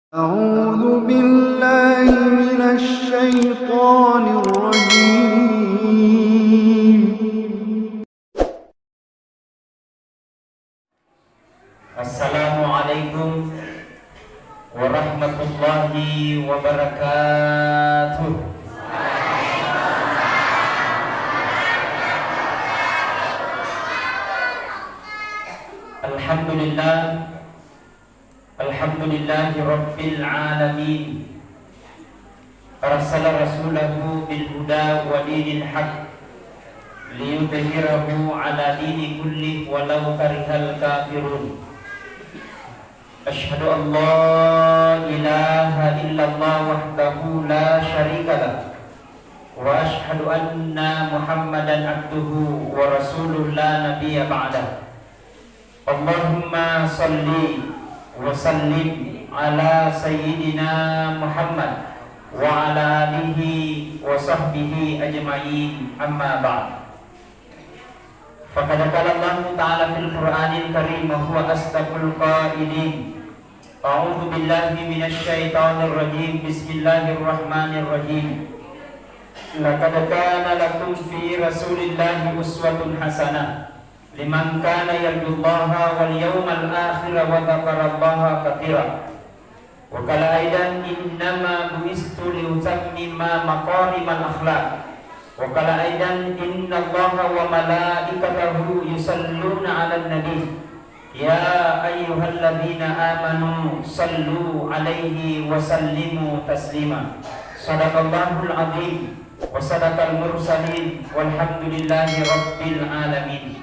أعوذ بالله من الشيطان الرجيم. Assalamualaikum warahmatullahi wabarakatuh. Alhamdulillah, alhamdulillahi rabbil alamin. Arsala rasulahu bil huda wa dinil haq liyudhhirahu ala dini kulli walau karihal kafirun. Asyhadu an la ilaha illallah wahdahu la syarika lah wa asyhadu anna Muhammadan abduhu wa rasuluhu la nabiyya ba'dah. Allahumma salli wa sallim ala sayyidina Muhammad wa ala alihi wa sahbihi ajma'in, amma ba'd. Faqad qala Allah ta'ala fil Qur'anil Karim wa huwa asdaqul qailin. A'udzu billahi minasy syaithanir rajim. Bismillahirrahmanirrahim. Laqad kana lakum fi Rasulillahi uswatun hasanah liman kana yarjullaha wal yawmal akhir wa dzakarallaha katsiran. Wa qala aidan innama bu'istu liutammima maqarimal akhlaq. Wa qala aidan innallaha wa malaikatahu yusalluna 'alan nabi ya ayyuhalladzina amanu sallu 'alaihi wa sallimu taslima. Shadaqallahul 'azim wa sadaqal mursalin walhamdulillahi rabbil alamin.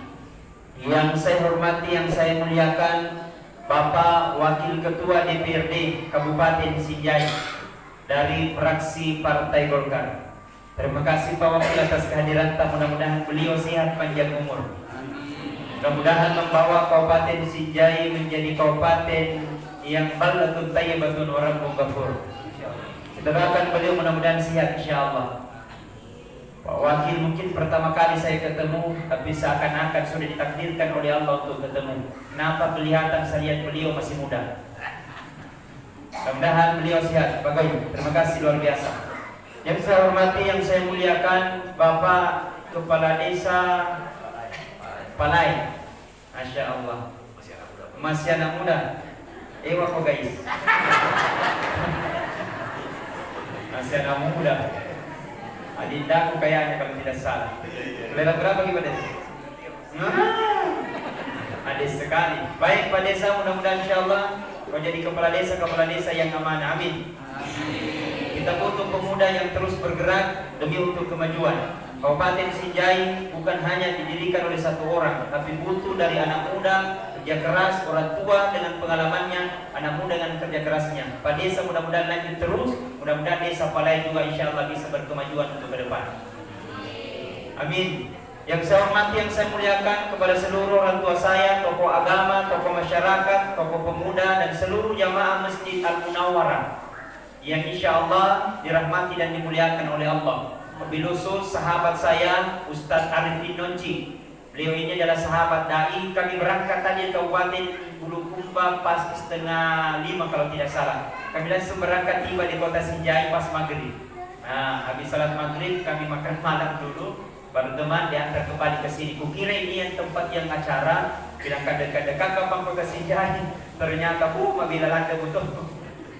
Yang saya hormati, yang saya muliakan Bapak Wakil Ketua DPRD Kabupaten Sinjai dari fraksi Partai Golkar. Terima kasih Pak Wakil atas kehadiran. Mudah-mudahan beliau sehat panjang umur. Mudah-mudahan membawa Kabupaten Sinjai menjadi kabupaten yang baldatun thayyibatun wa rabbun ghafur. Kita doakan beliau mudah-mudahan sehat insyaallah. Pak Wakil mungkin pertama kali saya ketemu, tapi seakan-akan sudah ditakdirkan oleh Allah untuk ketemu. Kenapa kelihatan saya lihat beliau masih muda? Mudah-mudahan beliau sehat. Pak Goy, terima kasih luar biasa. Yang saya hormati, yang saya muliakan Bapak Kepala Desa Palai. Masya Allah, masih anak muda. Wako guys, masih anak muda. Adindaku kayaknya kalau tidak salah. Kelihatan berapa gimana? Adik sekali. Baik Pak Desa, mudah-mudahan insyaallah kau jadi kepala desa yang amanah. Amin. Kita butuh pemuda yang terus bergerak demi untuk kemajuan. Kabupaten Sinjai bukan hanya didirikan oleh satu orang, tapi butuh dari anak muda kerja keras, orang tua dengan pengalamannya, anak muda dengan kerja kerasnya. Pak Desa mudah-mudahan lanjut terus, mudah-mudahan Desa Palai juga insyaallah bisa berkemajuan untuk ke depan. Amin. Yang saya hormati, yang saya muliakan kepada seluruh orang tua saya, tokoh agama, tokoh masyarakat, tokoh pemuda, dan seluruh jamaah Masjid Al-Munawwarah yang insyaallah dirahmati dan dimuliakan oleh Allah. Wabil khusus sahabat saya Ustadz Arifin Nonci. Beliau ini adalah sahabat dai. Kami berangkat tadi ke Kabupaten Bulukumba pas 4:30 kalau tidak salah. Kami langsung berangkat tiba di kota Sinjai pas maghrib. Nah, habis salat maghrib kami makan malam dulu, baru teman diantar kembali ke sini. Kukira ini yang tempat yang acara. Bilang dekat-dekat kapan kota Sinjai. Ternyata mabila landa betul.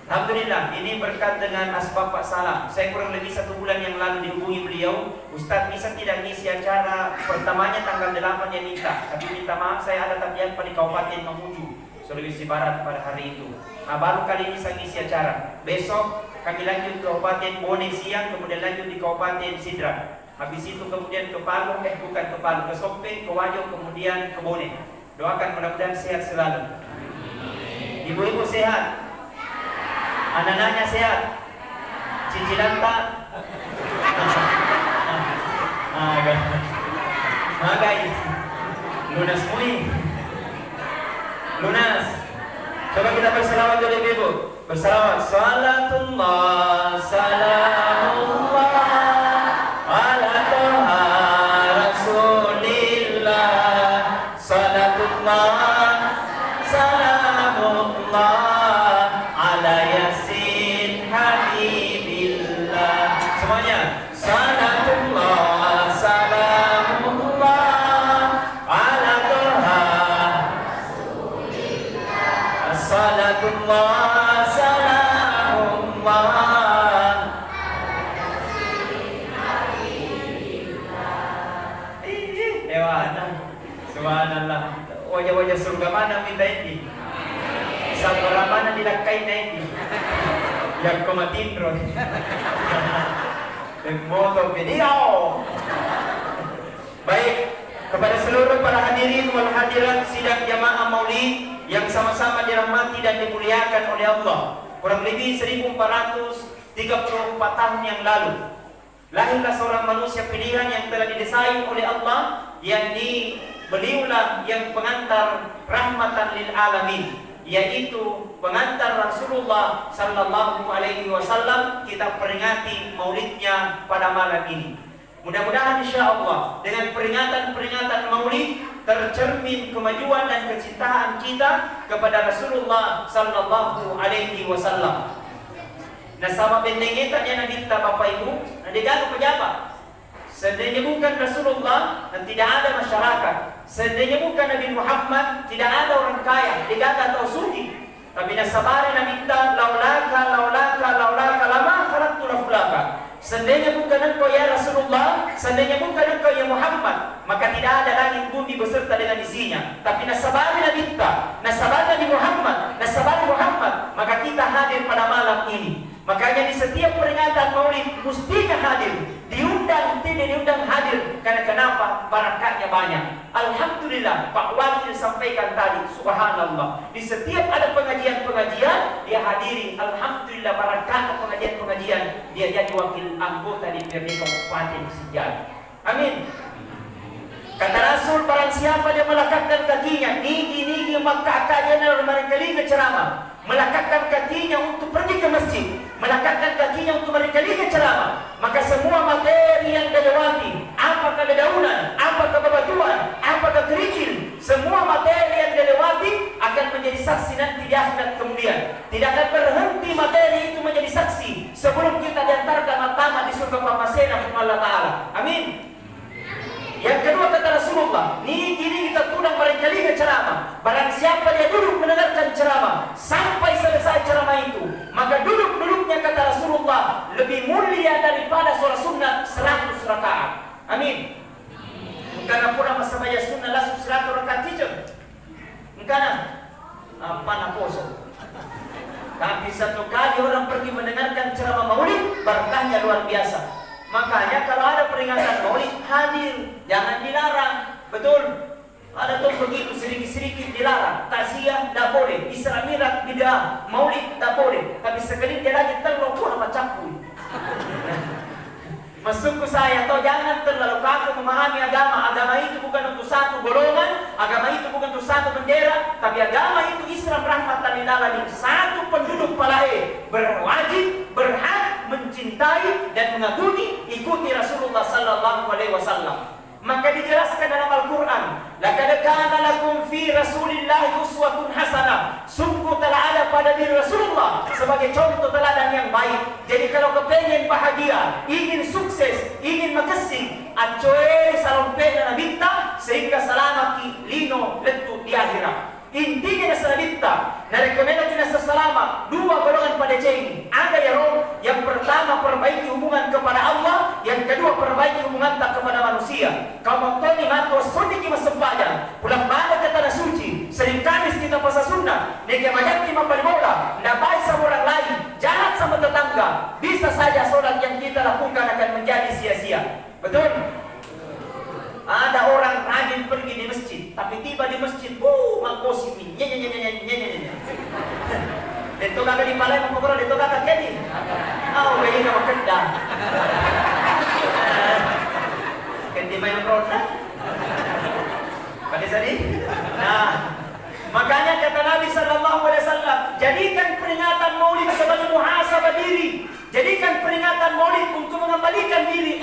Alhamdulillah, ini berkat dengan asbab Pak Salam. Saya kurang lebih 1 bulan yang lalu dihubungi beliau, Ustadz bisa tidak ngisi acara pertamanya tanggal 8 yang minta, tapi minta maaf saya ada tabiat di Kabupaten Mamuju, Sulawesi Barat pada hari itu. Nah, baru kali ini saya ngisi acara. Besok kami lanjut ke Kabupaten Bone siang, kemudian lanjut di Kabupaten Sidra. Habis itu kemudian ke Palu, ke Sope, ke Wajo, kemudian ke Bone. Doakan mudah-mudahan sehat selalu. Ibu-ibu sehat. Anak-anaknya sehat, cicilan tak? Guys, lunas mui, lunas. Coba kita berselawat dulu ibu. Berselawat. Salatullah, salamullah ala toha rasulillah. Salatullah, salamullah ala yas Yang komatindro. Moto video. Baik, kepada seluruh para hadirin wal hadirat sidang jamaah Maulid yang sama-sama dirahmati dan dimuliakan oleh Allah. Kurang lebih 1434 tahun yang lalu lahirlah seorang manusia pilihan yang telah didesain oleh Allah, yakni beliaulah yang pengantar rahmatan lil alamin, yaitu pengantar Rasulullah sallallahu alaihi wasallam. Kita peringati maulidnya pada malam ini. Mudah-mudahan insyaallah dengan peringatan-peringatan maulid tercermin kemajuan dan kecintaan kita kepada Rasulullah sallallahu alaihi wasallam. Nah, sama pendengetan yang kita Bapak Ibu, nandikan pejabat. Seandainya bukan Rasulullah dan tidak ada masyarakat. Seandainya bukan Nabi Muhammad, tidak ada orang kaya, tidak ada atau sugi. Tapi nasabari Nabi kita, laulaka lama khalaqtu laflaka. Seandainya bukan engkau ya Rasulullah, seandainya bukan engkau ya Muhammad, maka tidak ada langit bumi beserta dengan isinya. Tapi nasabari Nabi kita, nasabari Nabi Muhammad, nasabari Muhammad, maka kita hadir pada malam ini. Makanya di setiap peringatan maulid mestinya hadir, diundang tidak diundang hadir. Karena kenapa? Barakatnya banyak. Alhamdulillah, Pak Wakil sampaikan tadi, subhanallah, di setiap ada pengajian-pengajian dia hadiri. Alhamdulillah, barakat pengajian-pengajian dia jadi wakil anggota di DPRD Kabupaten Sijal. Amin. Kata Rasul, barang siapa dia melekatkan kakinya, nigi maka akadnya mereka ceramah, melekatkan kakinya untuk pergi ke masjid, melekatkan kakinya untuk mereka ceramah, maka semua materi yang dia lewati, apakah dedaunan, apakah bebatuan, apakah kerikil, semua materi yang dia lewati akan menjadi saksi nanti di akhirat kemudian. Tidak akan berhenti materi itu menjadi saksi sebelum kita diantarkan matama di surga Pamasena Allah Ta'ala. Amin. Yang kedua kata Rasulullah, nigi kita tudang mereka ceramah. Barang siapa dia duduk mendengarkan ceramah sampai selesai ceramah itu, maka duduk-duduknya kata Rasulullah lebih mulia daripada sholat sunnah 100 rakaat. Amin. Karena pura masa bayar sunnah langsung 100 rakaat tidur. Karena apa naposo. Tapi satu kali orang pergi mendengarkan ceramah maulid, berkahnya luar biasa. Makanya kalau ada peringatan maulid hadir, jangan dilarang. Betul. Ada tuh begitu sedikit-sedikit dilarang. Takziah tidak boleh, Isra Mi'raj bid'ah, maulid tidak boleh. Tapi sekali dia lagi terlalu pun apa campur. Masukku saya, atau jangan terlalu kaku memahami agama. Agama itu bukan untuk satu golongan, agama itu bukan untuk satu bendera, tapi agama itu Islam rahmatan lil alamin. Satu penduduk Palae berwajib, berhak mencintai dan mengagumi, ikuti Rasulullah sallallahu alaihi wasallam. Maka dijelaskan dalam Al-Quran, laqad kana lakum fi Rasulillahi uswatun hasanah. Sungguh telah ada pada diri Rasulullah sebagai contoh teladan yang baik. Jadi kalau kepengen bahagia, ingin sukses, ingin makasih, acoy salon pena nabita sehingga selamat lino letu di akhirat. Intinya nasalita, narekomendasi nasalama dua golongan pada ini. Ada ya roh, yang pertama perbaiki hubungan kepada Allah, yang kedua perbaiki hubungan tak kepada manusia. Kamu toni mantu sunni kita sempadan, pulang balik ke tanah suci, sering kamis kita puasa sunnah, nega banyak lima bali bola, ndak baik sama orang lain, jahat sama tetangga, bisa saja sholat yang kita lakukan akan menjadi sia-sia. Betul? Ada orang rajin pergi di masjid, tapi tiba di masjid, makosi mi, nyanyi. Dito kagak di Palembang, pokoknya dito kagak jadi. Kaya ka magkanda. Kendi main produk. Pada tadi. Nah, makanya kata Nabi sallallahu alaihi wasallam, jadikan peringatan Maulid sebagai muhasabah diri. Jadikan peringatan Maulid untuk mengembalikan diri.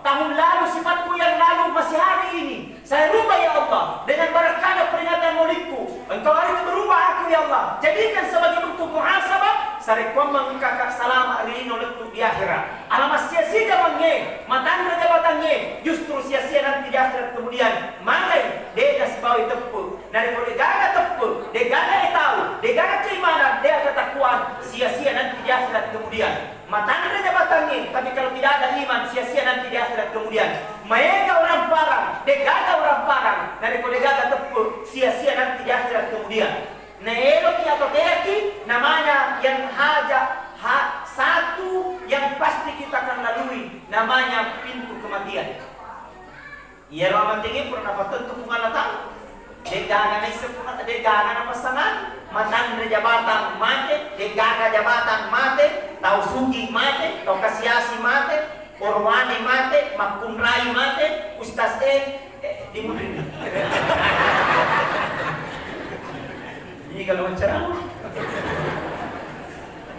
Tahun lalu sifatku yang lalu masih hari ini saya rubah ya Allah dengan berkah peringatan Maulidku. Engkau hari ini berubah aku ya Allah. Jadikan sebagai bentuk muhasabah. Sari kuambang kakak salama rino letu di akhirat. Alamas sia-sia mangge, matang jabatannya justru sia-sia nanti di akhirat kemudian. Mangai dia sebagai tepu. Dari kalau dia tepu, dia gak tahu, dia gak keimanan, dia ketakuan, sia-sia nanti di akhirat kemudian. Matang jabatannya, tapi kalau tidak ada iman, sia-sia nanti di akhirat kemudian. Mereka orang parang, dia gak orang parang. Dari kalau dia gak tepu, sia-sia nanti di akhirat kemudian. Neeloki atau teraki namanya yang satu yang pasti kita akan lalui, namanya pintu kematian. Ia ramah tinggi pernah dapat tentu pengalatan. Degangan sepuluh, degangan pasangan, matang jabatan mate, degaga jabatan mate, tau sugi mate, tau kasiasi mate, orwani mate, makunrai mate, ustaz di mudin. Ini kalau ceramah.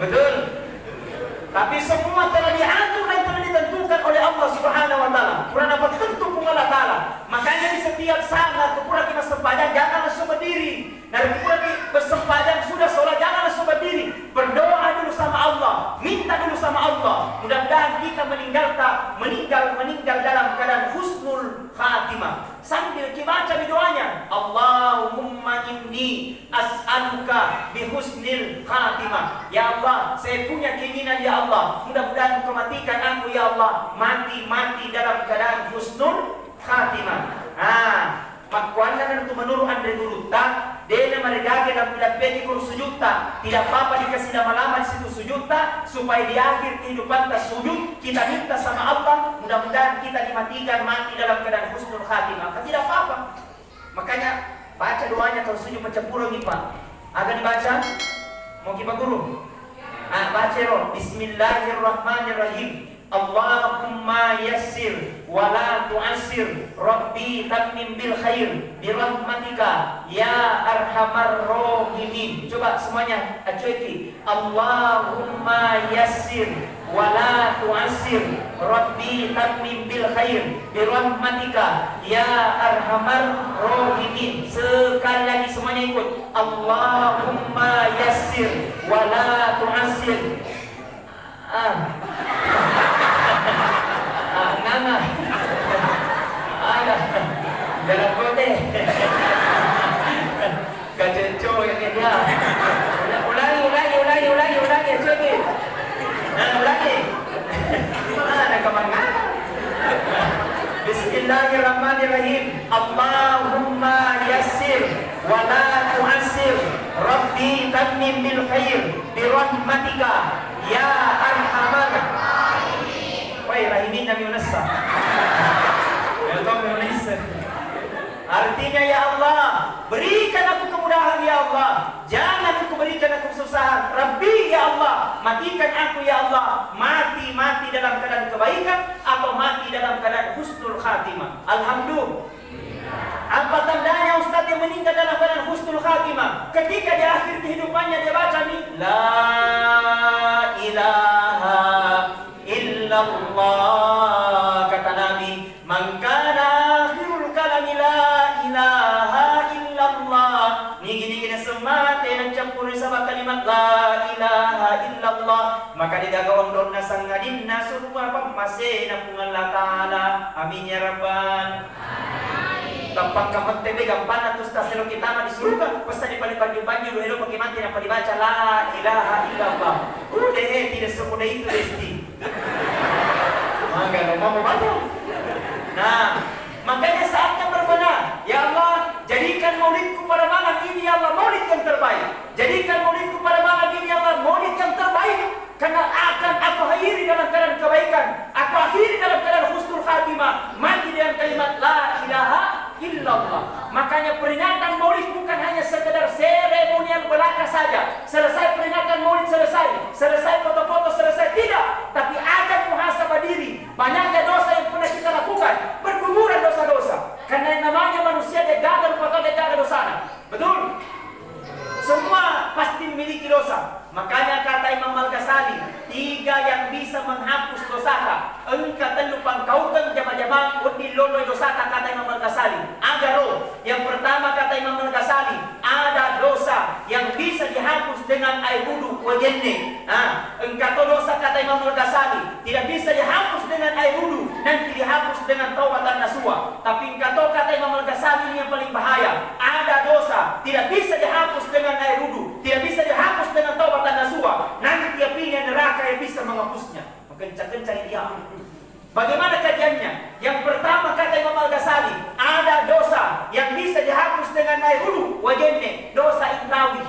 Betul. Tapi semua telah diatur dan telah ditentukan oleh Allah Subhanahu wa taala. Kurang dapat tentu Allah taala. Makanya di setiap saat kepura kita sembahyang jangan langsung berdiri. Dari kepura bersembahyang sudah sholat jangan langsung berdiri. Berdoa dulu sama Allah, minta dulu sama Allah. Mudah-mudahan kita meninggal dalam keadaan husnul khatimah. Sambil kita baca doanya, Allahumma inni as'aluka bihusnil khatimah. Ya Allah, saya punya keinginan ya Allah, mudah-mudahan Engkau matikan aku ya Allah, mati dalam keadaan husnul khatimah. Makuanda na tumanuro andre guruta, dena maregage dan pilapeti kur sujudta. Tidak apa-apa dikasih lama-lama di situ sujudta, supaya di akhir kehidupan kita sujud, kita minta sama Allah, mudah-mudahan kita dimatikan mati dalam keadaan husnul khatimah. Tidak apa-apa. Makanya baca doanya kalau sujud macam pura nih Pak. Agar dibaca, mau kita guru. Baca roh. Bismillahirrahmanirrahim. Allahumma yassir wa la tu'assir, Rabbi tammim bil khair bi rahmatika ya arhamar rahimin. Coba semuanya acuiki. Allahumma yassir wa la tu'assir, Rabbi tammim bil khair bi rahmatika ya arhamar rahimin. Sekali lagi semuanya ikut. Allahumma yassir wa la tu'assir. Nganga dalam kote kaceco yang dia ulangi coba ulangi nakamangan. Bismillahirrahmanirrahim. Allahumma yassir wa la tu'assir, Rabbi tammim bil khair bi rahmatika ya arhamar rahimin. Nabi Unassa. Artinya ya Allah, berikan aku kemudahan ya Allah, jangan aku berikan aku kesusahan. Rabbi ya Allah, matikan aku ya Allah, mati dalam keadaan kebaikan atau mati dalam keadaan husnul khatimah. Alhamdulillah. Apa tandanya Ustaz yang meninggal dalam keadaan husnul khatimah? Ketika di akhir kehidupannya dia baca nih, la ilaha illallah, kata Nabi, man kana akhirul kalami la ilaha illallah. Nigi-nigi na semate ng campuri sama kalimat la ilaha illallah, maka digagawang na sangadin na surwa pamase na pungan la ta'ala. Amin ya Rabban. Gampang kamat tebe gampang atus taselo kita mah di surga pasti dipalipag yung banyo lo pag imanti na palibaca la ilaha illallah. Udah tidak semudah itu Desti. Maka mau baca. Nah, makanya saatnya berbenah. Ya Allah, jadikan maulidku pada malam ini ya Allah maulid yang terbaik. Jadikan maulidku pada malam ini ya Allah maulid yang terbaik. Karena akan aku akhiri dalam keadaan kebaikan. Aku akhiri dalam keadaan husnul khatimah. Mati dengan kalimat la ilaha illallah. Makanya peringatan maulid bukan hanya sekedar seremonial belaka saja. Selesai peringatan maulid selesai foto-foto selesai, tidak. Tapi ada muhasabah diri. Banyaknya dosa yang pernah kita lakukan, berguguran dosa-dosa. Karena yang namanya manusia dia gagal atau dia gagal dosa. Betul? Semua pasti memiliki dosa. Makanya kata Imam Al-Ghazali, 3 yang bisa menghapus dosa. Engkau terlupa kau kan jama-jama undi loloi dosa, kata Imam Al-Ghazali. Ada roh. Yang pertama kata Imam Al-Ghazali, ada dosa yang bisa dihapus dengan air wudu wajenne. Engkau dosa kata Imam Al-Ghazali tidak bisa dihapus dengan air wudu, nanti dihapus dengan taubat dan nasuha. Tapi engkau kata Imam Al-Ghazali yang paling bahaya, ada dosa tidak bisa dihapus dengan air wudu, tidak bisa dihapus dengan taubat dan nasuha, nanti apinya neraka yang bisa menghapusnya. Kencang-kencang dia. Bagaimana kajiannya? Yang pertama kata Imam Al-Ghazali, ada dosa yang bisa dihapus dengan air wudu wajenne, dosa ikrawi.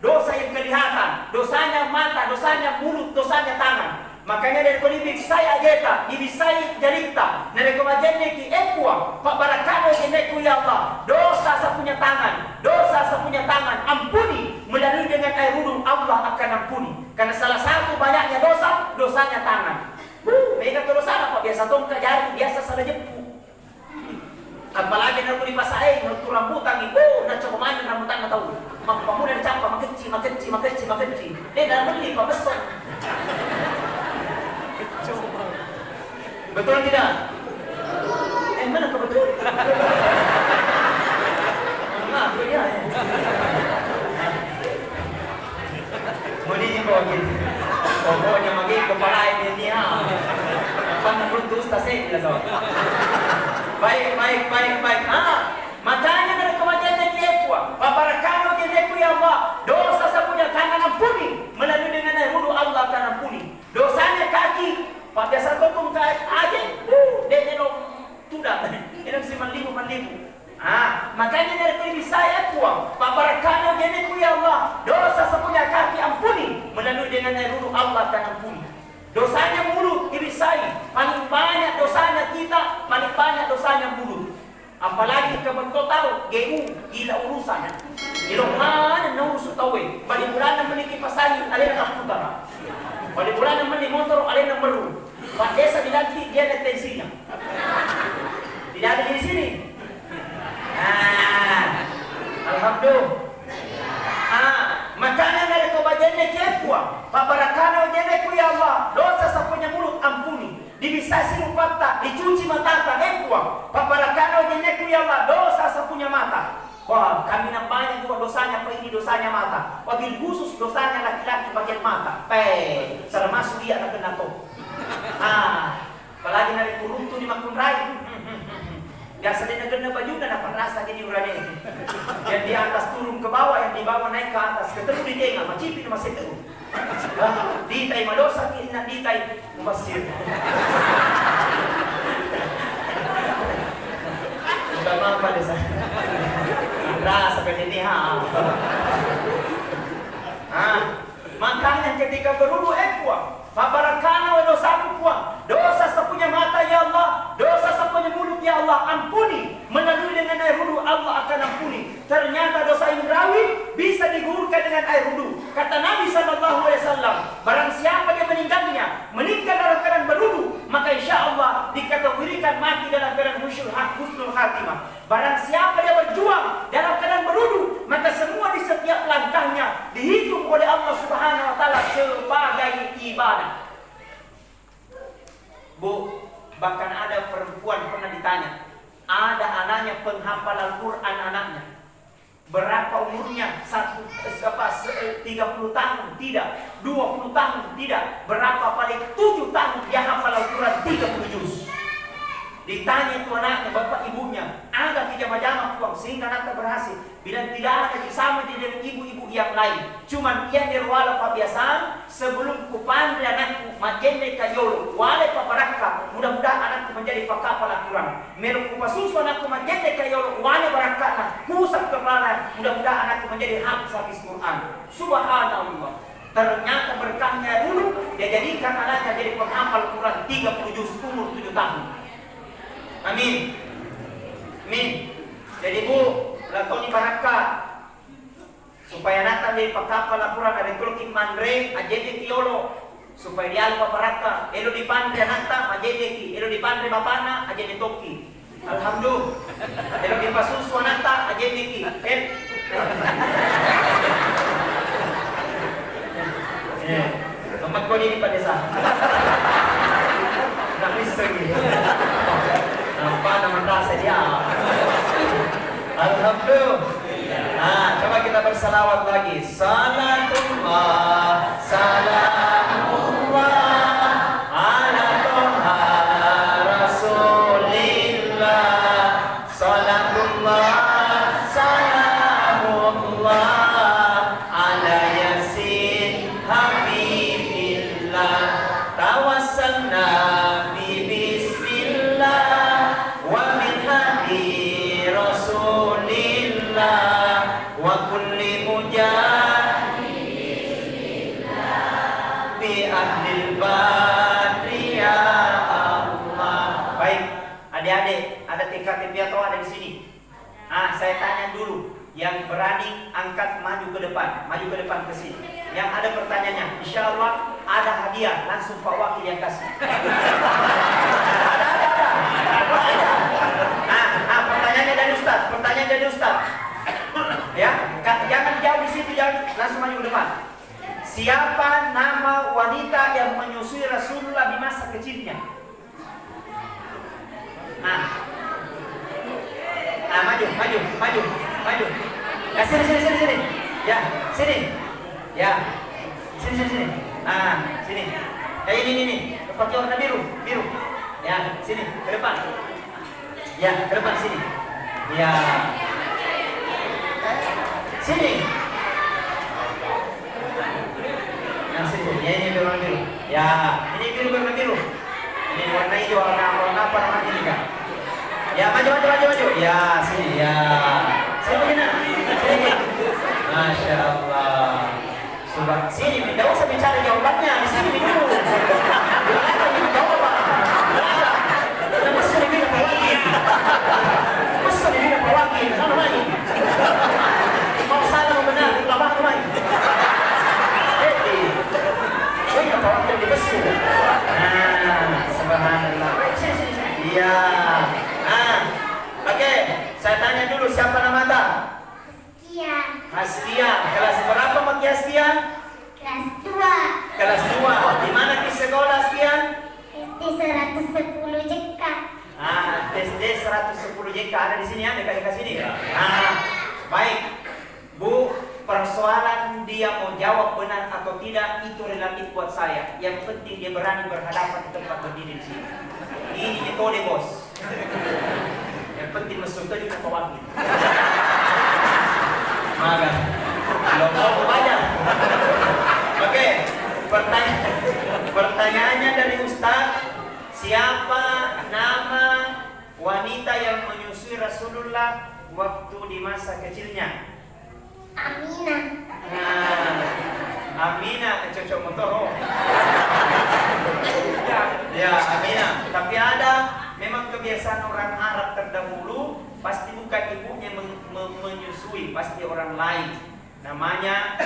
dosa yang kelihatan, dosanya mata, dosanya mulut, dosanya tangan. Makanya dari kolibik saya ajeta, ibisai jarita, dari kemajene ki ekwa, pak barakano jeneku ya Allah, dosa saya punya tangan, dosa saya punya tangan, ampuni, melalui dengan air wudhu Allah akan ampuni. Karena salah satu banyaknya dosa, dosanya tangan. Mereka dosa apa? Biasa tongkat jari, biasa salah jemput. Apalagi nak di pasai, nak rambutan ibu, nak coba mana rambutan nak tahu. Kamu dah campak, makeci. Dah beli, pak besar. Betul tidak? Mana kebetul? Nah, dia. Moninya bawa gitu. Pokoknya magi kepala ini ha. Pan putus tasik lah so. Baik. Makanya dari kematian kiekwa, paparakano kiekwa ya Allah, dosa saya punya tangan ampuni, melalui dengan air wudhu Allah akan ampuni. Dosanya kaki, pak biasa kotum kaki aja, dia tudah, ini mesti malibu. Makanya dari kiri saya kuang, paparakano kiekwa ya Allah, dosa saya punya kaki ampuni, melalui dengan air wudhu Allah akan ampuni. Dosanya mulut dibisai, paling banyak dosanya kita, paling banyak dosanya mulut. Apalagi kamu tahu, GU gila urusannya. Ilong mana na urus tahu balik bulan na meniki pasali, alin na putara. Balik bulan na meniki motor, alin na meru. Pak desa dilantik dia ada tensinya. Tidak ada di sini. Alhamdulillah. Makanya dari kebajiannya kepua, paparakana ujeneku ya Allah, dosa saya punya mulut ampuni, dibisasi rupata, dicuci mata kepua, paparakana ujeneku ya Allah, dosa saya punya mata. Wah, kami nampaknya juga dosanya apa ini dosanya mata. Wabil khusus dosanya laki-laki bagian mata. Termasuk dia nak kena toh. Apalagi dari turun tu di makun rai. Biasa dia nak baju dan dapat rasa jadi urane. Yang di atas turun ke bawah, yang di bawah naik ke atas. Ketemu di tengah, macipin masih terus. Ditai madosa, kita ditai masir. Sudah apa desa? Rasa seperti ini makanya ketika berwudu ekwa, pabarakana wa dosaku puang, dosa sepunya mata ya Allah, dosa sepunya mulut ya Allah, ampuni, melalui dengan air wudu Allah akan ampuni. Ternyata dosa Imrawi bisa digugurkan dengan air wudu. Kata Nabi SAW, barang siapa yang meninggal dalam keadaan berwudu, maka insya Allah dikategorikan mati dalam keadaan husnul khatimah. Barang siapa yang berjuang dalam keadaan berwudu, maka semua di setiap langkahnya dihitung oleh Allah Subhanahu wa taala sebagai ibadah. Bu, bahkan ada perempuan pernah ditanya, ada anaknya penghafal Al-Qur'an anaknya. Berapa umurnya? 30 tahun? Tidak. 20 tahun? Tidak. Berapa paling 7 tahun dia hafal Al-Qur'an 30 juz. Ditanya itu anaknya, bapak ibunya, ada kijama-jama puang sehingga anaknya berhasil. Bilang tidak ada sama dengan ibu-ibu yang lain. Cuman ia dirwala pabiasaan sebelum kupandri anakku majende kayolo wale paparaka. Mudah-mudahan anakku menjadi pakapal Al-Quran. Meruk kupasusu anakku majende kayolo wale barakana pusat kepala. Mudah-mudahan anakku menjadi hafiz Quran. Subhanallah. Ternyata berkahnya dulu dia jadikan anaknya jadi penghafal Quran 30 juz umur 7 tahun. Amin. Jadi Bu, lakoni baraka supaya nata di pakapal Al-Quran dari kulkin mandre ajete tiolo supaya dia alpa baraka elo di pandre nata ajete ki elo di pandre bapana ajete toki. Alhamdulillah. Elo di pasusu nata ajete ki. Tempat kau ini pada desa. Nak risau ni. Nampak nama rasa dia. Alhamdulillah. Coba kita bersalawat lagi. Salatullah, salamullah ala toha rasulillah. Salatullah, salamullah ala yasin habibillah. Tawassalna wa kulli mujahid fi ahlil badri ya Allah. Baik, adik-adik, ada TKTP atau ada di sini? Saya tanya dulu, yang berani angkat maju ke depan ke sini. Yang ada pertanyaannya, insya Allah ada hadiah, langsung Pak Wakil yang kasih. Pertanyaannya dari Ustaz, ya, jangan jauh di situ, jangan langsung maju ke depan. Siapa nama wanita yang menyusui Rasulullah di masa kecilnya? Maju. Ya, sini. Ya, sini. Ya, sini. Sini. Ya, ini. Pakai warna biru. Ya, sini, ke depan. Ya, ke depan sini. Ya. Sini. Nah, sini. Ya, ini warna biru. Ya, ini warna biru. Ini warna hijau, warna apa namanya ini, Kak? Ya, maju. Ya, sini. Ya. Sini. Masya Allah. Sini, tidak usah bicara jawabannya. Di sini dulu. Masa ini Pak Wakil. Mana lagi? Mau salah mau benar, lama main. Ya Pak Wakil di besu. Subhanallah. Sini. Iya. Oke, saya tanya dulu siapa nama Anda? Hastia. Kelas berapa Mak Hastia? Kelas 2. Di mana di sekolah Hastia? SD 110 JK. SD 110 JK ada di sini ya, dekat sini. Baik. Bu, persoalan dia mau jawab benar atau tidak itu relatif buat saya. Yang penting dia berani berhadapan di tempat berdiri di sini. Ini metode bos. Yang penting masuk ke juga Pak Wakil. Maka belum mau banyak. Oke, pertanyaannya dari Ustaz, siapa nama wanita yang menyusui Rasulullah waktu di masa kecilnya? Aminah. Aminah cocok motor. Ya, Aminah. Tapi ada memang kebiasaan orang Arab terdahulu, pasti bukan ibunya menyusui, pasti orang lain. Namanya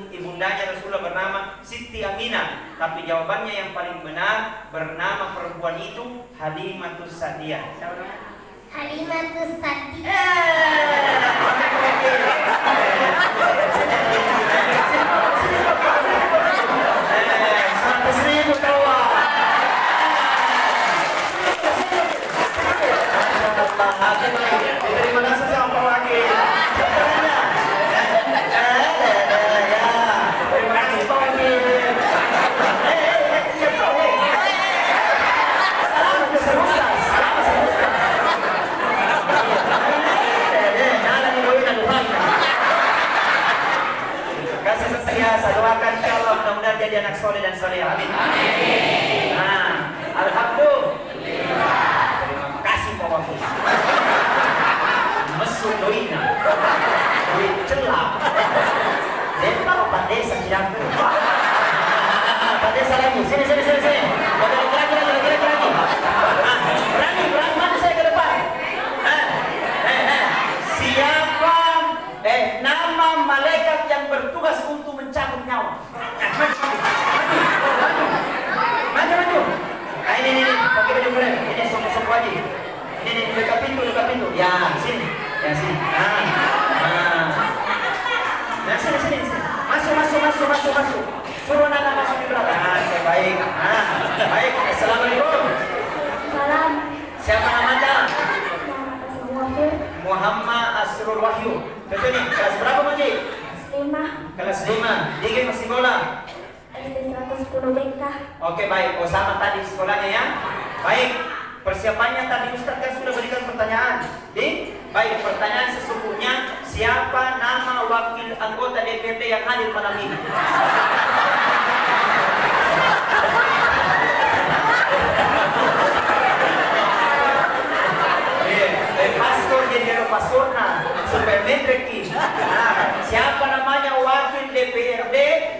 ibundanya Rasulullah bernama Siti Aminah. Tapi jawabannya yang paling benar, bernama perempuan itu Halimatus Sa'diyah. Halimatus Sa'diyah. Terima kasih sama Pak Wakil. Terima kasih Pak Wakil. Kasih setia, saya doakan insyaallah mudah-mudahan jadi anak soleh dan solehah. Amin. Alhamdulillah. Terima kasih Pak Wakil. Mesum doina, duit celak. Desa Pak Desa tidak. Pak Desa lagi, sini. Lagi. Berani mana saya ke depan? Siapa nama malaikat yang bertugas untuk mencabut nyawa? Maju. Ini pakai baju keren. Ini sopo aja. Ini dekat pintu. Ya, sini. Sini. Sini. Masuk. Suruh anak masuk di belakang. Baik. Baik. Assalamualaikum. Salam. Siapa namanya? Muhammad Muhammad Asrul Wahyu. Betul nih. Kelas berapa Maji? Kelas 5. Dia masih sekolah. SD 110 JK. Oke, baik. Sama tadi sekolahnya ya. Baik. Persiapannya tadi Ustaz kan sudah berikan pertanyaan. Baik, pertanyaan sesungguhnya, siapa nama wakil anggota DPD yang hadir malam ini? Pastor jadi pasorna, supaya metreki. Siapa namanya wakil DPRD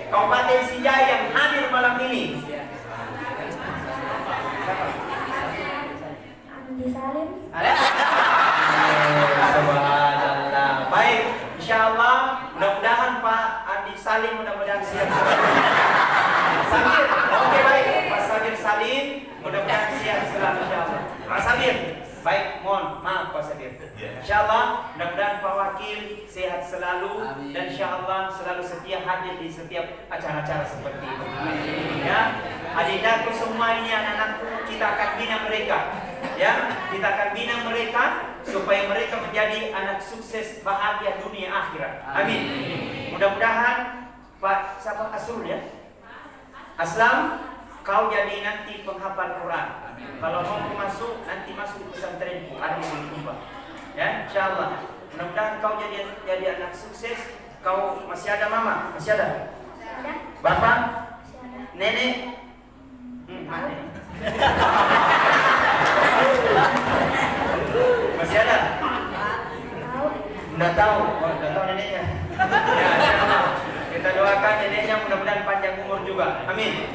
Kabupaten Sinjai yang hadir malam ini? Andi Salim. Subhanallah. Baik, insyaallah mudah-mudahan Pak Andi Salim mudah-mudahan siap. Sabir, oke baik. Pak Sabir Salim mudah-mudahan siap selalu insyaallah. Pak Sabir, baik, mohon maaf Pak Sabir. Insyaallah mudah-mudahan Pak Wakil sehat selalu dan insyaallah selalu setia hadir di setiap acara-acara seperti ini. Ya, adik-adikku semua ini anak-anakku, kita akan bina mereka. Ya, kita akan bina mereka supaya mereka menjadi anak sukses bahagia dunia akhirat. Amin. Mudah-mudahan Pak siapa Asrul ya? Aslam, kau jadi nanti penghafal Quran. Kalau mau masuk nanti masuk pesantrenku, ada yang berubah. Ya, insyaallah. Mudah-mudahan kau jadi anak sukses. Kau masih ada mama? Masih ada? Ada. Bapak? Masih ada. Nenek? Mana? Masih ada? Tahu. Udah tahu? Oh, udah tahu neneknya. Ya, insyaallah. Kita doakan neneknya mudah-mudahan panjang umur juga. Amin.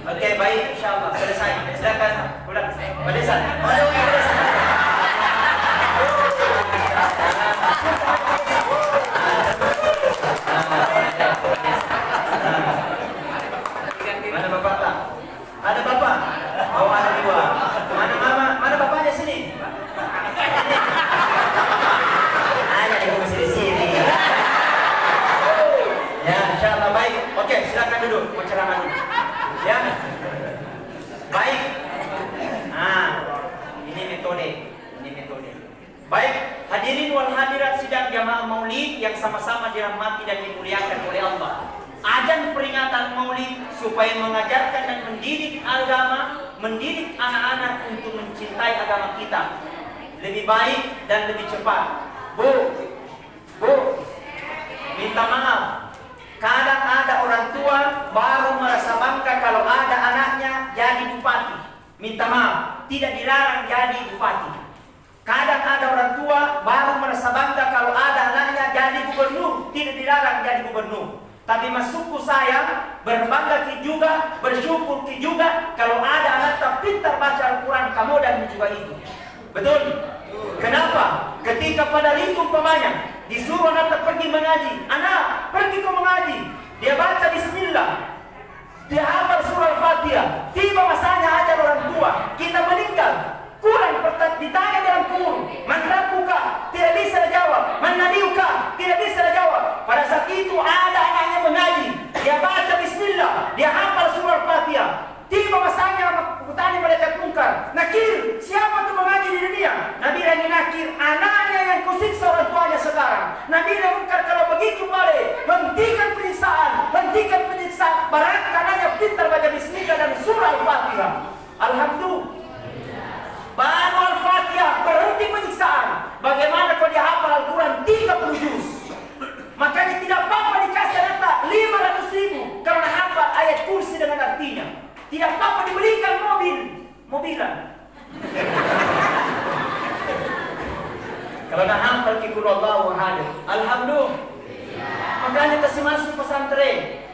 Oke, baik, insyaallah selesai. Silakan pulang. Pak Desa. Ayo, Pak Desa. Mana bapak tak? Ada bapak? Oh, ada dua. Mana mama? Mana bapaknya sini? Ada di sini. Ya, insyaallah baik. Oke, silakan duduk. Mau ceramah dulu. Ya. Baik. Nah, ini metode. Baik, hadirin wal hadirat sidang jamaah Maulid yang sama-sama dirahmati dan dimuliakan oleh Allah. Ajang peringatan Maulid supaya mengajarkan dan mendidik agama, mendidik anak-anak untuk mencintai agama kita lebih baik dan lebih cepat. Bu, minta maaf. Kadang ada orang tua baru merasa bangga kalau ada anaknya jadi bupati. Minta maaf, tidak dilarang jadi bupati. Kadang ada orang tua baru merasa bangga kalau ada anaknya jadi gubernur. Tidak dilarang jadi gubernur. Tapi masukku saya berbangga juga, bersyukur juga kalau ada anak tak pintar baca Al-Quran, kamu dan juga itu. Betul? Kenapa? Ketika pada itu umpamanya disuruh anak pergi mengaji, anak pergi ke mengaji, dia baca Bismillah, dia hafal surah Al-Fatihah, tiba masanya ajar orang tua, kita meninggal, kurang ditanya dalam kubur, man rabbuka, tidak bisa jawab, man nabiyuka, tidak bisa jawab. Pada saat itu ada anaknya mengaji, dia baca Bismillah, dia hafal surah Al-Fatihah, tiba masanya bertanya malaikat mungkar, Nakir, siapa tuh mengaji di dunia? Nabi lagi Nakir, anaknya yang kusiksa orang tuanya sekarang. Nabi lagi mungkar, kalau begitu boleh hentikan penyiksaan, barangkali anaknya pintar baca Bismillah dan surah Al-Fatihah. Alhamdulillah. Baru Al-Fatihah berhenti penyiksaan. Bagaimana kalau dia hafal Al-Quran 30 juz? Makanya tidak apa-apa dikasih anak 500.000 karena hafal ayat kursi dengan artinya. Tidak apa-apa dibelikan mobilan. Kalau dah hafal qul huwallahu ahad, alhamdulillah. Makanya kasih masuk pesantren.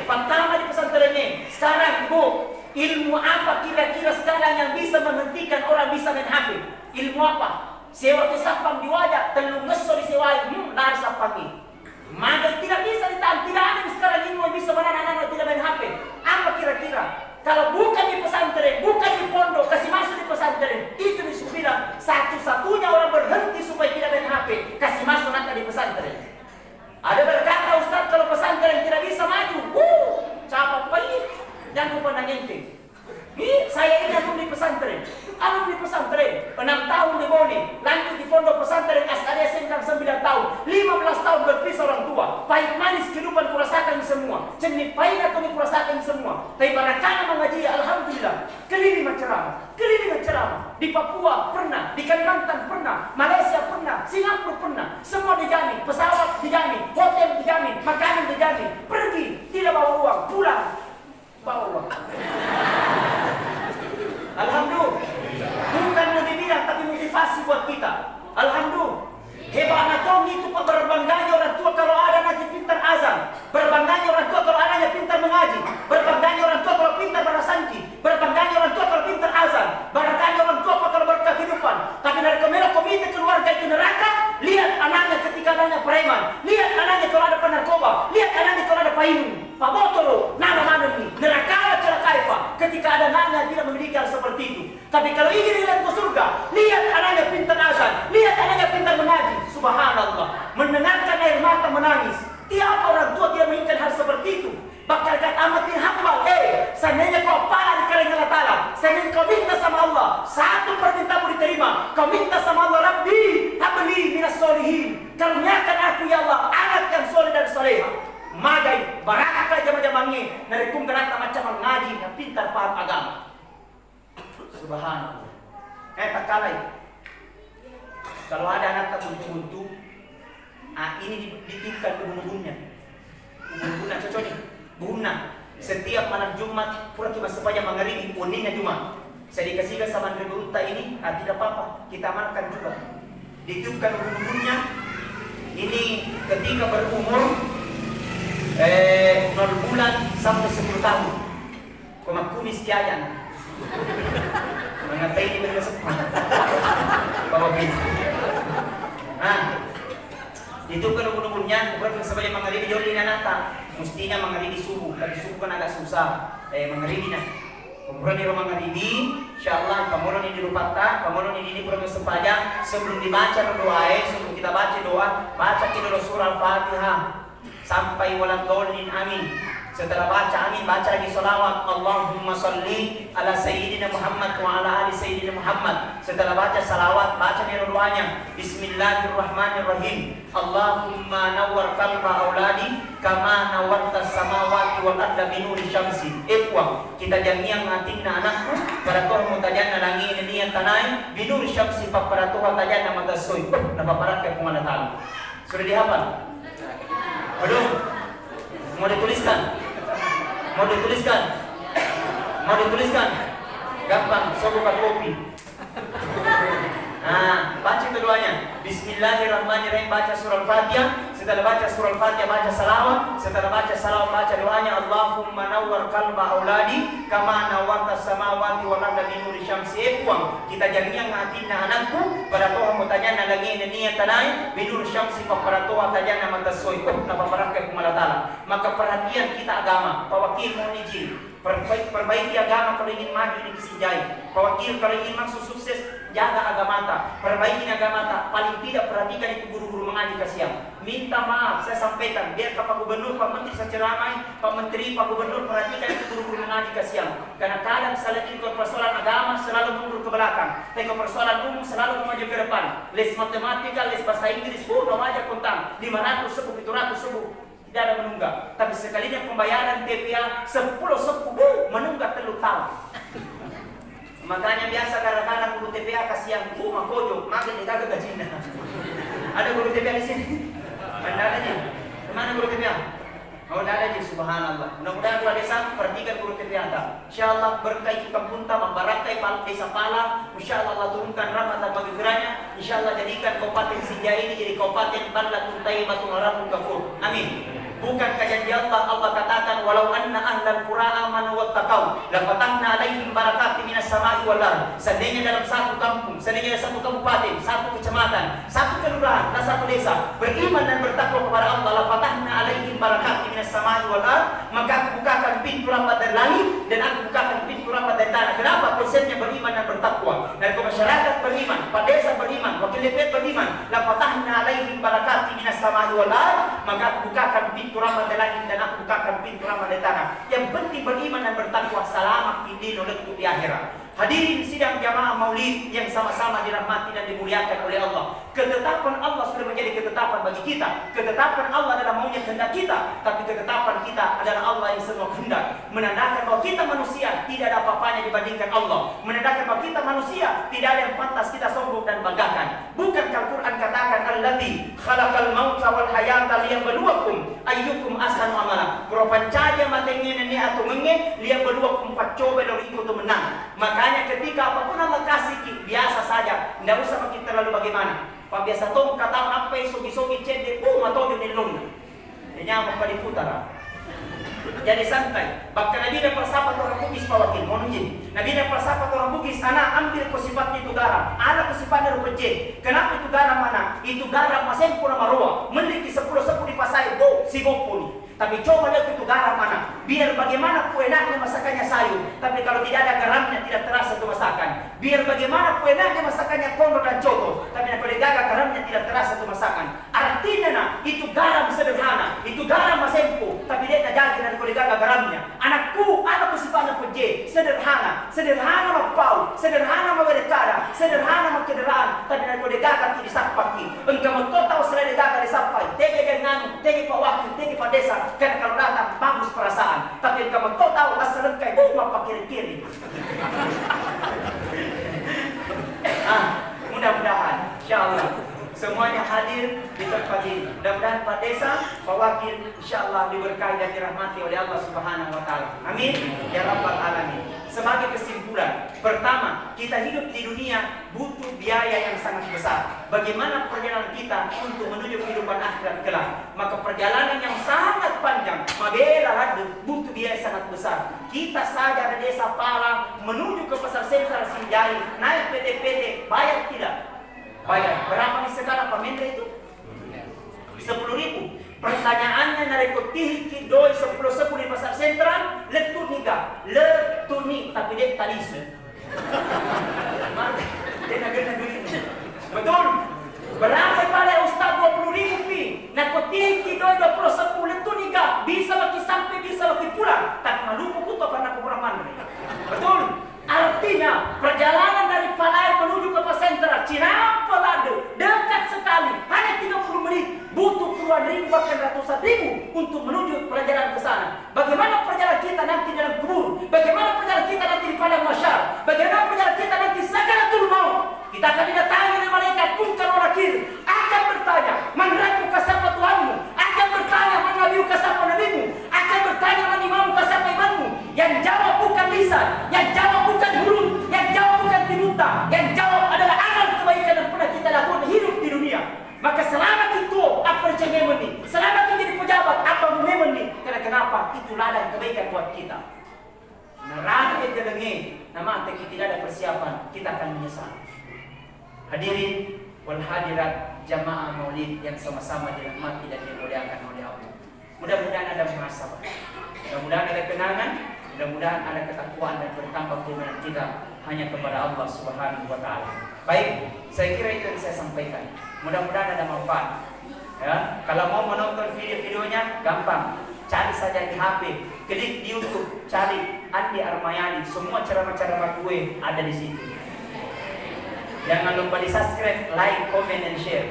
Pertama di pesantren ini. Sekarang Bu, ilmu apa kira-kira sekarang yang bisa menghentikan orang bisa main HP? Ilmu apa? Sewa tu sapam di wajah, telung ngeso disewai, lari sapam ini. Maka tidak bisa ditahan, tidak ada sekarang ilmu yang bisa menahan anak-anak tidak main HP. Apa kira-kira? Kalau bukan di pesantren, bukan di pondok, kasih masuk di pesantren, itu disuruh bilang satu-satunya orang berhenti supaya tidak main HP, kasih masuk nanti di pesantren. Ada berkata Ustaz, kalau pesantren tidak bisa maju, capek pahit, jangan lupa nangente. Saya ini alumni pesantren, 6 tahun di Bone, lanjut di pondok pesantren SAD SMK 9 tahun, 15 tahun berpisah orang tua. Pahit manis kehidupan kurasakan semua, cengit pahit atau kurasakan semua. Tapi barakana mengaji, alhamdulillah, keliling ceramah. Di Papua pernah, di Kalimantan pernah, Malaysia pernah, Singapura pernah, semua dijamin, pesawat dijamin, hotel dijamin, makanan dijamin. Pergi, tidak bawa uang, pulang, bawa uang. Alhamdulillah. Bukan mau dibilang tapi motivasi buat kita. Alhamdulillah. Hebat anatomi itu berbangga orang tua kalau ada anak pintar azan. Berbangga orang tua kalau ada Tapi kalau ingin lihat ke surga, lihat anaknya pintar azan, lihat anaknya pintar mengaji. Subhanallah, mendengarkan air mata menangis. Tiap orang tua dia menginginkan hal seperti itu. Bakal kata Ahmad bin Hanbal, seandainya kau pala di kalangan Allah Ta'ala, seandainya kau minta sama Allah, satu permintaanmu diterima. Kau minta sama Allah, Rabbi, habli minas solihin. Karuniakan aku ya Allah, anak yang soleh dan soleha. Magai, barakah jama-jamangnya, narikum kerata macam mengaji, yang pintar paham agama. Subhanallah. Tak kalah. Kalau ada anak tak buntu-buntu, ini ditipkan ubun-ubunnya. Ubun-ubunnya cocoknya. Buna, setiap malam Jumat pura kita supaya menghadiri uninya Jumat. Saya dikasihkan sama Andre Beruta ini, tidak apa-apa, kita amankan juga. Ditiupkan ubun-ubunnya. Ini ketika berumur 0 bulan sampai 10 tahun. Kumis kiayan. Mengatai ini mereka sepat. Bawa pintu. Ditiupkan ubun-ubunnya, pura kita supaya menghadiri uninya nata. Mestinya menghadiri subuh, tapi subuh kan agak susah. Menghadirinya. Kemudian di rumah menghadiri, insyaallah kamu ini dirupata, kamu ini proses sepanjang sebelum dibaca doa, sebelum kita baca doa, baca kita surah Al-Fatihah sampai waladhdallin amin. Setelah baca amin, baca lagi salawat Allahumma salli ala Sayyidina Muhammad wa ala ali Sayyidina Muhammad. Setelah baca salawat, baca doanya Bismillahirrahmanirrahim. Allahumma nawwar qalba auladi kama nawwarta samawati wal arda binuri syamsi. Kita jangiang atingna anakku para toh mutajanna langit niyan tanai binuri syamsi para toh tajanna matasoy. Napaparak kung manatalo. Sudah dihafal? Belum? Mau dituliskan? Mau dituliskan? Mau dituliskan? Gampang, so buka kopi. Baca keduanya. Bismillahirrahmanirrahim, baca surah Al-Fatihah. Setelah baca surah Al-Fatihah, baca salawat. Setelah baca salawat, baca doanya Allahumma nawwar qalba auladi kama nawwarta samawati wal arda binuri syamsi. Kita jangan ngatina anakku pada Tuhan mutanya lagi niat tanai binuri syamsi pada Tuhan tajana matasoy. Napaparakay kumalatala. Maka perhatian kita agama, pawakil mo nijil. Perbaiki agama kalau ingin maju ini kesinjai. Pawakil kalau ingin masuk sukses, jaga agama ta. Perbaiki agama ta. Paling tidak perhatikan itu guru-guru mengaji kasihan. Minta maaf, saya sampaikan. Biar Pak Gubernur, Pak Menteri seceramai, Pak Menteri, Pak Gubernur perhatikan itu guru-guru mengaji kasihan. Karena kadang salah itu persoalan agama selalu mundur ke belakang. Tapi persoalan umum selalu maju ke depan. Les matematika, les bahasa Inggris, udah aja kontang 500 subuh, 700 subuh. Tidak ada menunggak, tapi sekalinya pembayaran TPA 10 subuh menunggak 3 tahun. Makanya biasa kadang-kadang guru TPA kasihan, makojo, makin dikagak gajinya. Ada guru TPA di sini? Mana adanya? Mana guru TPA? Oh, ada aja, subhanallah. Mudah-mudahan dua desa perhatikan guru TPA anda. Insyaallah berkah kampung ta membarakai desa Pala. Insyaallah Allah turunkan rahmat dan maghfirahnya. Insyaallah jadikan Kabupaten Sinjai ini jadi Kabupaten Baldatun Thayyibatun Rabbul Ghafur. Amin. Bukan janji Allah, Allah katakan walau anna ahlal qura amanu wattaqau la fatahna alaihim barakatin minas sama'i wal ardh. Seandainya dalam satu kampung, seandainya dalam satu kabupaten, satu kecamatan, satu kelurahan, dan satu desa beriman dan bertakwa kepada Allah, la fatahna alaihim barakatin minas sama'i wal ardh, maka aku bukakan pintu rahmat dari langit dan aku bukakan pintu rahmat dari tanah. Kenapa? Konsepnya beriman dan bertakwa. Dan masyarakat beriman, Pak Desa beriman, Wakil DPR beriman, la fatahna alaihim barakatin minas sama'i wal ardh, maka aku bukakan pintu rahmat dari langit dan aku bukakan pintu rahmat dari tanah. Yang penting beriman dan bertakwa, selamat di di akhirat. Hadirin sidang jamaah maulid yang sama-sama dirahmati dan dimuliakan oleh Allah. Ketetapan Allah sudah menjadi ketetapan bagi kita. Ketetapan Allah adalah maunya kehendak kita, tapi ketetapan kita adalah Allah yang semua kehendak. Menandakan bahwa kita manusia tidak ada apa-apanya dibandingkan Allah. Menandakan bahwa kita manusia tidak ada yang pantas kita sombong dan banggakan. Bukankah Al-Quran katakan alladzi khalaqal mauta wal hayata liyabluwakum ayyukum ahsanu amala. Propancaja matengene ni atau menge liyabluwakum pacoba dari itu menang. Makanya ketika apapun Allah kasih biasa saja, tidak usah kita terlalu bagaimana. Pak biasa tong kata apa sogi-sogi cende, matodyo nilon. Ini apa diputar. Jadi santai. Bahkan Nabi dah persahabat orang Bugis Pak Wakil, mohon izin. Nabi dah persahabat orang Bugis, sana ambil sifat itu garam. Ada sifatnya rupa J. Kenapa itu garam mana? Itu garam masih pun maroa. Memiliki 10 di pasai, si gopuni. Tapi coba lihat itu garam mana. Biar bagaimana enaknya masakannya sayur. Tapi kalau tidak ada garamnya tidak terasa itu masakan. Biar bagaimana enaknya masakannya kondor dan coto, tapi nak boleh gagal garamnya tidak terasa itu masakan. Artinya nah, itu garam sederhana, itu garam masempo, tapi dia tak jadi nak boleh gagal garamnya. Anakku sifatnya peje, sederhana, sederhana mapau, sederhana mawerekada, sederhana makenderaan, tapi nak boleh gagal tidak sapaki. Engkau mau total selain gagal disapai, tege dengan, tege pak wakil, tege pak desa, karena kalau datang bagus perasaan, tapi engkau mau total asal engkau mau kiri-kiri. Mudah-mudahan insyaallah semuanya hadir di tempat ini. Mudah-mudahan Pak Desa, Pak Wakil insyaallah diberkahi dan dirahmati oleh Allah Subhanahu wa taala. Amin ya rabbal alamin. Sebagai kesimpulan, pertama, kita hidup di dunia butuh biaya yang sangat besar. Bagaimana perjalanan kita untuk menuju kehidupan akhirat kelak? Maka perjalanan yang sangat panjang, butuh biaya sangat besar. Kita saja dari Desa Pala menuju ke Pasar Sentral Sinjai, naik PT-PT, bayar tidak? Bayar. Berapa nih sekarang Pak Mendra itu? 10.000. Pertanyaannya nareko tihi doi 10 di Pasar Sentral, letuni ga? Letuni, tapi dia talise. Dia nak duit. Betul? Berapa pada Ustaz 20.000 pi? Nareko tihi doi 20 letuni ga? Bisa lagi sampai, bisa lagi pulang. Tak malu ku to karena kurang mandiri. Betul? Artinya perjalanan dari Palai menuju ke Pasar Sentral Cinapa Lado dekat sekali, hanya 30 menit. Butuh puluhan ribu bahkan ratusan ribu untuk menuju perjalanan ke sana. Bagaimana perjalanan kita nanti dalam kubur? Bagaimana perjalanan kita nanti di padang mahsyar? Bagaimana perjalanan kita nanti sakaratul maut? Kita akan didatangi oleh malaikat munkar wa nakir, akan bertanya, "Man rabbuka sapa Tuhanmu?" Akan bertanya, "Man nabiyuka sapa nabimu?" Akan bertanya, "Man imamuka sapa imammu?" Yang jawab bukan lisan, yang jawab bukan mulut, yang jawab bukan timuta, yang jawab adalah amal kebaikan yang pernah kita lakukan hidup di dunia. Maka selama itu apa yang ini, selama kita jadi pejabat apa yang ini, karena kenapa? Itu ladang kebaikan buat kita. Neraka yang kedengi, nama kita tidak ada persiapan, kita akan menyesal. Hadirin wal hadirat jamaah maulid yang sama-sama dirahmati dan dimuliakan oleh Allah. Mudah-mudahan ada muhasabah, mudah-mudahan ada kenangan, mudah-mudahan ada ketakwaan dan bertambah keimanan kita hanya kepada Allah Subhanahu wa taala. Baik, saya kira itu yang saya sampaikan. Mudah-mudahan ada manfaat. Ya, kalau mau menonton video-videonya gampang. Cari saja di HP, klik di YouTube, cari Andi Armayadi. Semua ceramah-ceramah gue ada di situ. Jangan lupa di-subscribe, like, comment, and share.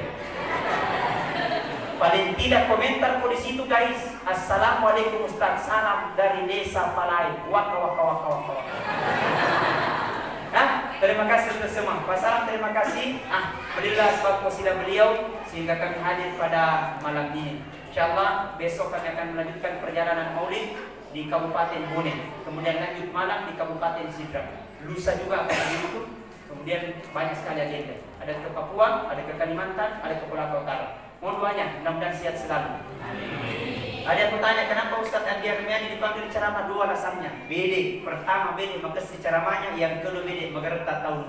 Paling tidak komentar di situ guys. Assalamualaikum Ustaz, salam dari Desa Palai. Waka waka waka waka. Terima kasih untuk semua. Pak Salam terima kasih. Berilah sebab wasilah beliau sehingga kami hadir pada malam ini. Insyaallah besok kami akan melanjutkan perjalanan maulid di Kabupaten Bone. Kemudian lanjut malam di Kabupaten Sidrap. Lusa juga akan diikut. Kemudian banyak sekali agenda. Ada ke Papua, ada ke Kalimantan, ada ke Pulau Utara. Mohon doanya, mudah-mudahan sehat selalu. Ada yang bertanya, kenapa Ustaz Andi Armayadi dipanggil ceramah? Dua alasannya. BD, pertama BD makasih ceramahnya, yang kedua BD magerta tahun.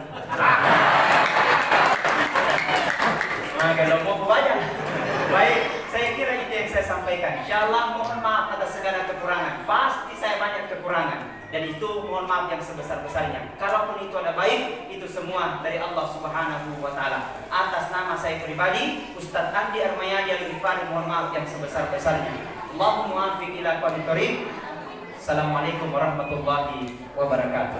Kalau mau banyak. Baik, saya kira itu yang saya sampaikan. Insyaallah mohon maaf atas segala kekurangan. Pasti saya banyak kekurangan. Dan itu mohon maaf yang sebesar-besarnya. Kalaupun itu ada baik, itu semua dari Allah Subhanahu wa taala. Atas nama saya pribadi, Ustaz Andi Armayadi Al-Ghifari, mohon maaf yang sebesar-besarnya. Allahumma muwaffiq ila aqwamit thoriq. Assalamualaikum warahmatullahi wabarakatuh.